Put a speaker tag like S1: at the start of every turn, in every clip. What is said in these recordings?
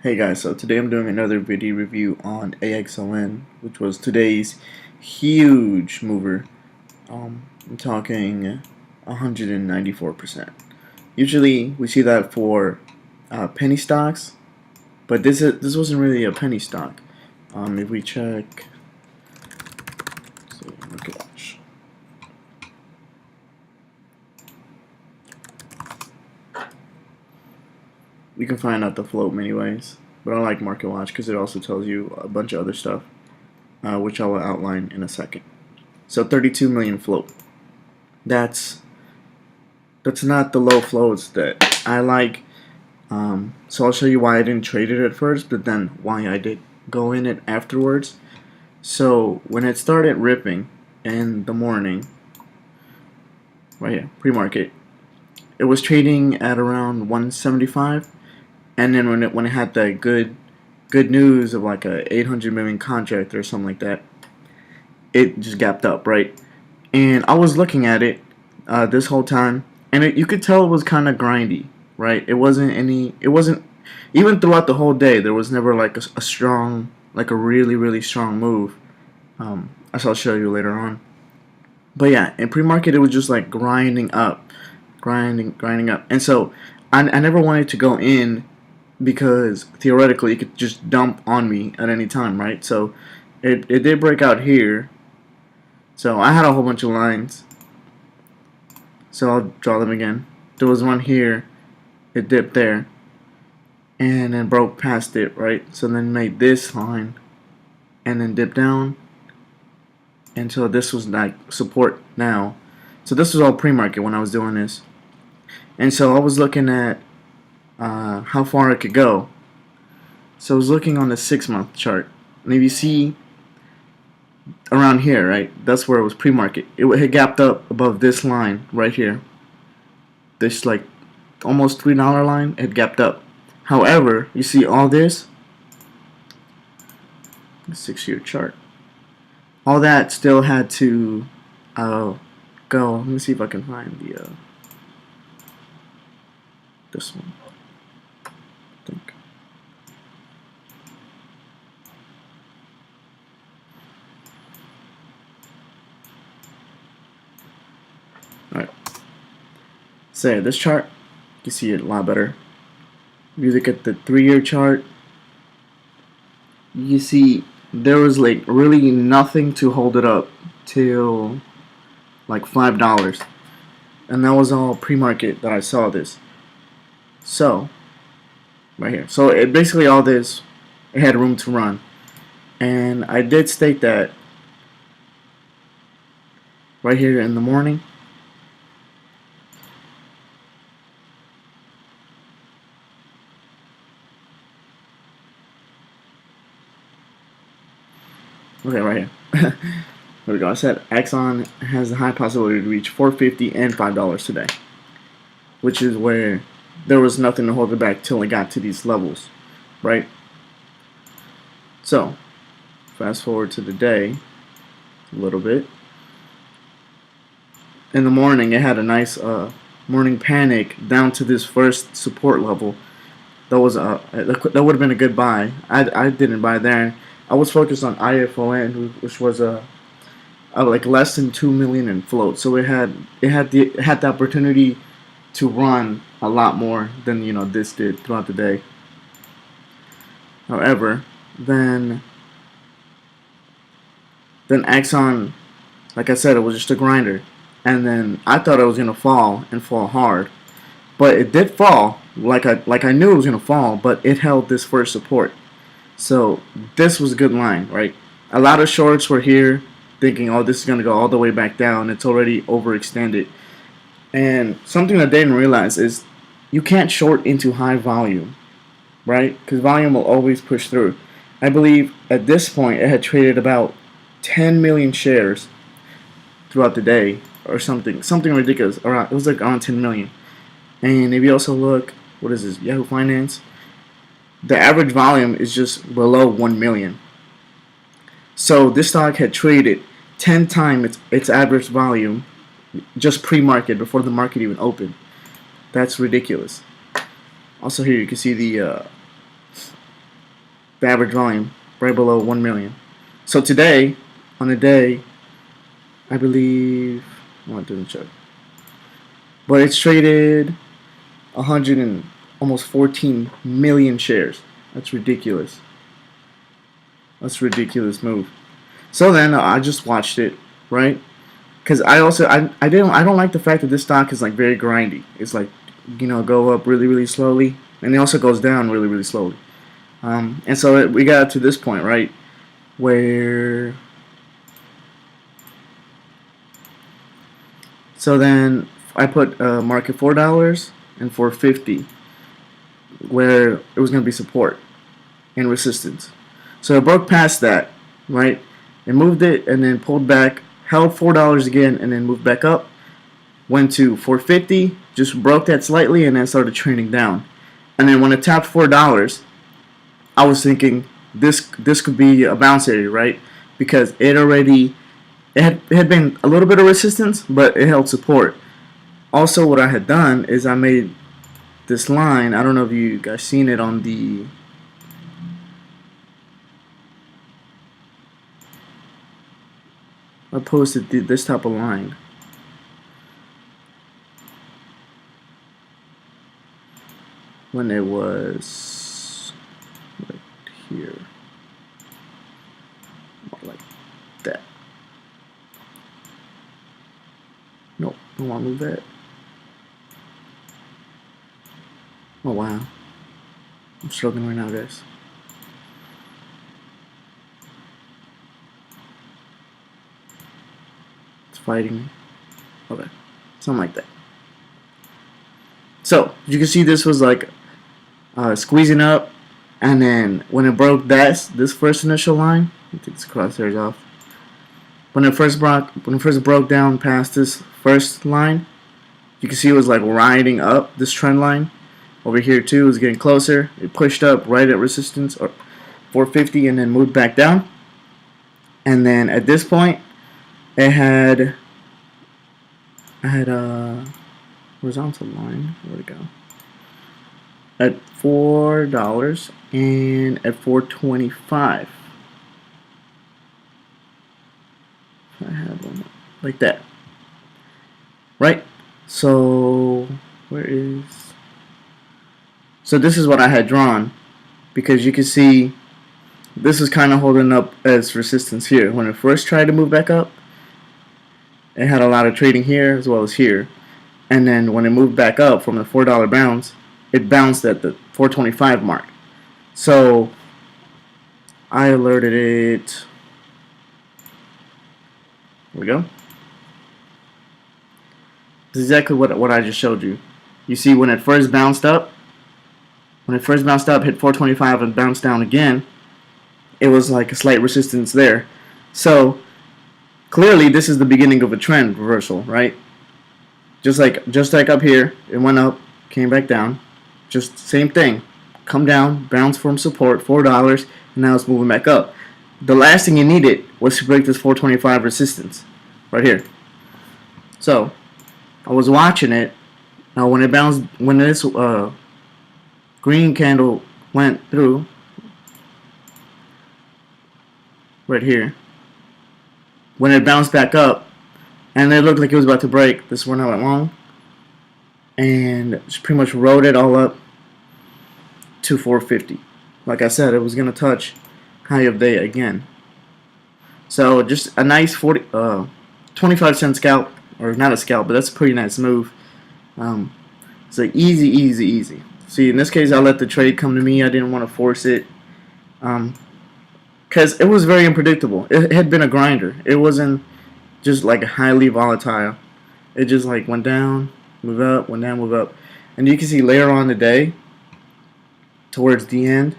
S1: Hey guys, so today I'm doing another video review on AXON, which was today's huge mover. I'm talking 194%. Usually we see that for penny stocks, but this wasn't really a penny stock. If we check, let's see, market watch. You can find out the float many ways, but I like Market Watch because it also tells you a bunch of other stuff, which I will outline in a second. So 32 million float. That's not the low floats that I like. So I'll show you why I didn't trade it at first, but then why I did go in it afterwards. So when it started ripping in the morning, right here, pre-market, it was trading at around 175. And then when it had that good news of like a 800 million contract or something like that, it just gapped up, right? And I was looking at it this whole time, and you could tell it was kind of grindy, right? It wasn't even throughout the whole day. There was never like a strong, like a really strong move. As I'll show you later on. But yeah, in pre-market it was just like grinding up, grinding up, and so I never wanted to go in, because theoretically it could just dump on me at any time, right? So it did break out here. So I had a whole bunch of lines. So I'll draw them again. There was one here. It dipped there. And then broke past it, right? So then made this line. And then dipped down. And so this was like support now. So this was all pre-market when I was doing this. And so I was looking at how far it could go. So I was looking on the 6-month chart, and if you see around here, right, that's where it was pre-market. It had gapped up above this line right here. This like almost $3 line, it gapped up. However, you see all this, the 6-year chart, all that still had to go. Let me see if I can find the this one. I think. Alright. So this chart, you can see it a lot better. If you look at the 3-year chart, you see there was like really nothing to hold it up till like $5. And that was all pre-market that I saw this. So right here. So it basically all this, it had room to run. And I did state that right here in the morning. Okay, right here. There we go. I said AXON has a high possibility to reach $4.50 and $5 today, which is where there was nothing to hold it back till it got to these levels, right? So, fast forward to the day a little bit. In the morning, it had a nice morning panic down to this first support level. That was that would have been a good buy. I didn't buy there. I was focused on IFON, which was like less than 2 million in float. So it had the opportunity to run a lot more than this did throughout the day. However, then AXON, like I said, it was just a grinder, and then I thought it was gonna fall and fall hard, but it did fall like I knew it was gonna fall, but it held this first support. So this was a good line, right? A lot of shorts were here thinking, oh, this is gonna go all the way back down. It's already overextended. And something that they didn't realize is you can't short into high volume, right? Because volume will always push through. I believe at this point it had traded about 10 million shares throughout the day or something ridiculous. Around, it was like around 10 million. And if you also look, what is this, Yahoo Finance? The average volume is just below 1 million. So this stock had traded 10 times its average volume just pre-market, before the market even opened. That's ridiculous. Also here you can see the the average volume, right below 1 million. So today, on the day, I believe, well, it didn't show, but it's traded 100 and almost 14 million shares. That's ridiculous. That's a ridiculous move. So then I just watched it, right? Because I don't like the fact that this stock is like very grindy. It's like, you know, go up really, really slowly, and it also goes down really, really slowly. And so we got to this point, right, where so then I put market $4 and $4.50, where it was going to be support and resistance. So it broke past that, right? It moved it and then pulled back, held $4 again, and then moved back up. Went to $4.50, just broke that slightly, and then started trending down. And then when it tapped $4, I was thinking this could be a bounce area, right? Because it had been a little bit of resistance, but it held support. Also, what I had done is I made this line. I don't know if you guys seen it on the I posted this type of line. When it was right here, like that. Nope, I don't want to move that. Oh wow, I'm struggling right now, guys. It's fighting me. Okay, something like that. So you can see this was like squeezing up, and then when it broke this first initial line, let me take this crosshairs off. When it first broke down past this first line, you can see it was like riding up this trend line. Over here too, it was getting closer. It pushed up right at resistance or 450, and then moved back down. And then at this point, I had a horizontal line. Where'd it go? At $4 and at $4.25. I had one like that, right? So so this is what I had drawn, because you can see this is kind of holding up as resistance here. When it first tried to move back up, it had a lot of trading here as well as here, and then when it moved back up from the $4 bounce, it bounced at the 425 mark. So I alerted it. Here we go. This is exactly what I just showed you. You see when it first bounced up, hit 425 and bounced down again, it was like a slight resistance there. So clearly this is the beginning of a trend reversal, right? Just like up here, it went up, came back down. Just same thing. Come down, bounce from support, $4, and now it's moving back up. The last thing you needed was to break this 425 resistance right here. So I was watching it. Now when it bounced, when this green candle went through right here, when it bounced back up and it looked like it was about to break, this is when I went long and just pretty much rode it all up to 450. Like I said, it was going to touch high of day again. So just a nice 25-cent scalp, or not a scalp, but that's a pretty nice move. It's like easy. See, in this case, I let the trade come to me. I didn't want to force it, because it was very unpredictable. It had been a grinder. It wasn't just like highly volatile. It just like went down, move up, went down, move up. And you can see later on the day, towards the end,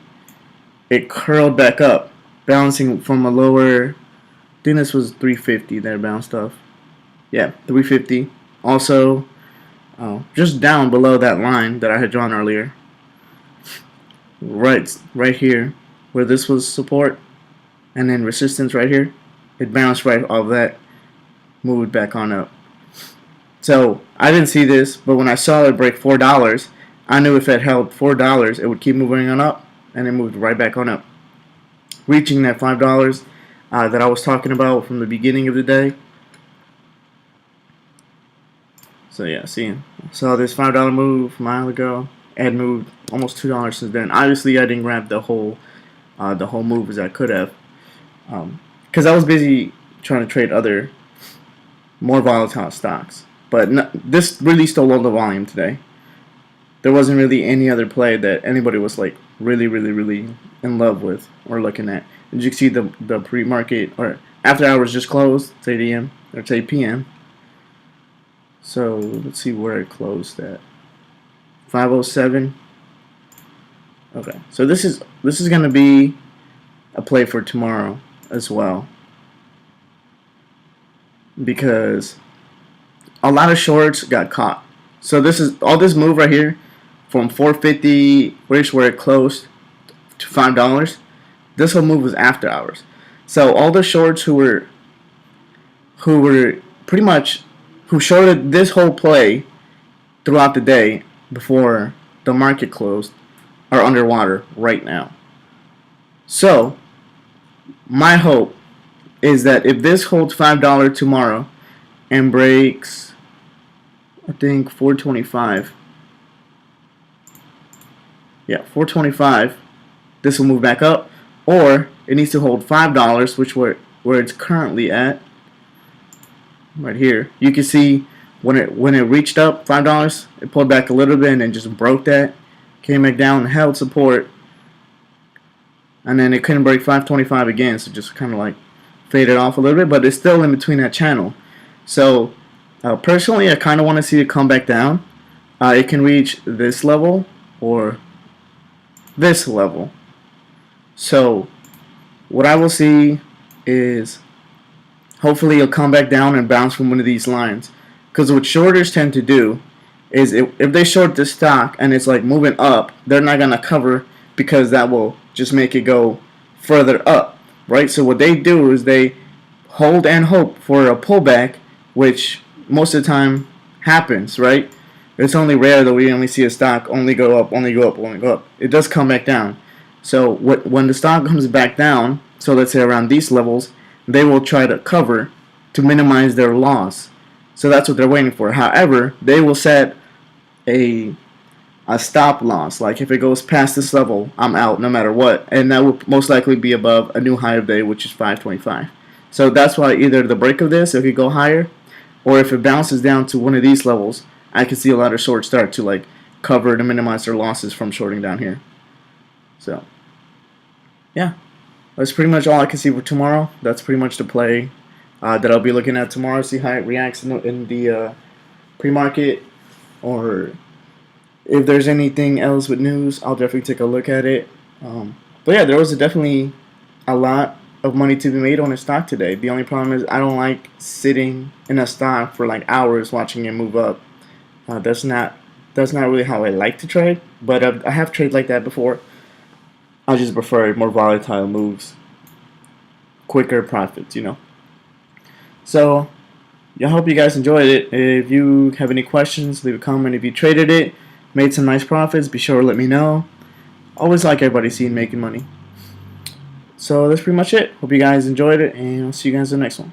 S1: it curled back up, bouncing from a lower, I think this was 350 that it bounced off. Yeah, 350. Also, just down below that line that I had drawn earlier. Right here, where this was support, and then resistance right here. It bounced right off that, moved back on up. So I didn't see this, but when I saw it break $4, I knew if it held $4, it would keep moving on up, and it moved right back on up. reaching that $5 that I was talking about from the beginning of the day. So yeah, see, saw this $5 move a mile ago. It had moved almost $2 since then. Obviously, I didn't grab the whole move as I could have, because I was busy trying to trade other more volatile stocks. But this really stole all the volume today. There wasn't really any other play that anybody was like really in love with or looking at. As you can see, the pre-market or after hours just closed. It's 8 a.m. or it's 8 p.m. So let's see where it closed at. 507. Okay, so this is gonna be a play for tomorrow as well, because a lot of shorts got caught. So this is all this move right here from 450, where it closed, to $5. This whole move was after hours. So all the shorts who were pretty much who shorted this whole play throughout the day before the market closed are underwater right now. So my hope is that if this holds $5 tomorrow and breaks, I think 425. Yeah, 425. This will move back up, or it needs to hold $5, which where it's currently at. Right here, you can see when it reached up $5, it pulled back a little bit and then just broke that, came back down, held support, and then it couldn't break 525 again, so just kind of like faded off a little bit, but it's still in between that channel. So personally, I kind of want to see it come back down. It can reach this level or this level. So what I will see is hopefully it'll come back down and bounce from one of these lines. Because what shorters tend to do is if they short this stock and it's like moving up, they're not going to cover, because that will just make it go further up, right? So what they do is they hold and hope for a pullback, which most of the time happens, right? It's only rare that we only see a stock only go up, only go up, only go up. It does come back down. So when the stock comes back down, so let's say around these levels, they will try to cover to minimize their loss. So that's what they're waiting for. However, they will set a stop loss. Like if it goes past this level, I'm out no matter what. And that will most likely be above a new high of the day, which is 525. So that's why either the break of this, it could go higher, or if it bounces down to one of these levels, I can see a lot of shorts start to like cover to minimize their losses from shorting down here. So yeah, that's pretty much all I can see for tomorrow. That's pretty much the play that I'll be looking at tomorrow. See how it reacts in the pre-market, or if there's anything else with news, I'll definitely take a look at it. But yeah, there was definitely a lot of money to be made on a stock today. The only problem is I don't like sitting in a stock for like hours watching it move up. That's not really how I like to trade, but I have traded like that before. I just prefer more volatile moves, quicker profits, you know. So I hope you guys enjoyed it. If you have any questions, leave a comment. If you traded it, made some nice profits, be sure to let me know. Always like everybody seeing making money. So that's pretty much it. Hope you guys enjoyed it, and I'll see you guys in the next one.